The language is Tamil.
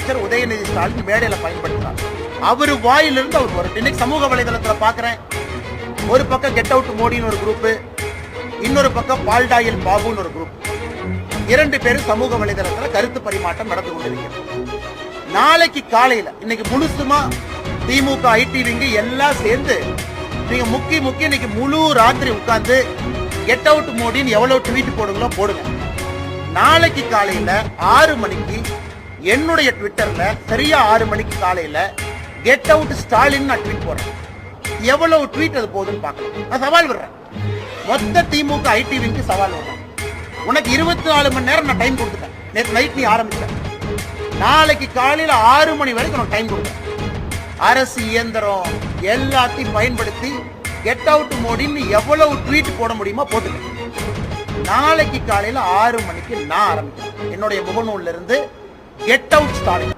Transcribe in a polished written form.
அமைச்சர் உதயநிதி ஸ்டாலின் மேடையில பயன்படுத்தினார். அவரு வாயிலிருந்து அவர் ஒரு இன்னைக்கு சமூக வலைதளத்துல பாக்குறேன், ஒரு பக்கம் கெட் அவுட் மோடின்னு ஒரு குரூப், இன்னொரு பக்கம் பால்டாயில் பாபுன்னு ஒரு குரூப், 2 பேரும் சமூக வலைதளத்துல கருத்து பரிமாற்றம் நடந்து கொண்டிருக்கிறது. நாளைக்கு காலையில இன்னைக்கு முழுசுமா திமுக ஐடி விங்கு எல்லாம் சேர்ந்து நீங்க முக்கி இன்னைக்கு முழு ராத்திரி உட்கார்ந்து கெட் அவுட் மோடின்னு எவ்வளவு ட்வீட் போடுங்களோ போடுங்க. நாளைக்கு காலையில 6 மணிக்கு என்னுடைய ட்விட்டர்ல சரியா 6 மணிக்கு காலையில கெட் அவுட் ஸ்டாலின் நான் ட்வீட் போடுறேன். எவ்வளவு ட்வீட் அது போகுதுன்னு பார்க்கலாம். நான் சவால் விடுறேன், மொத்த திமுக ஐடி விங்கு சவால் விடுறேன். உனக்கு 24 மணி நேரம் நான் டைம் கொடுத்துட்டேன். நேற்று நைட் நீ ஆரம்பிச்ச, நாளைக்கு காலையில 6 மணி வரைக்கும் நான் டைம் கொடுத்தேன். அரசு இயந்திரம் எல்லாத்தையும் பயன்படுத்தி கெட் அவுட் மோடின்னு எவ்வளவு ட்வீட் போட முடியுமோ போட்டுக்க. நாளைக்கு காலையில 6 மணிக்கு நான் ஆரம்பிக்கிறேன். என்னுடைய முகநூல்ல இருந்து கெட் அவுட் ஸ்டாலின்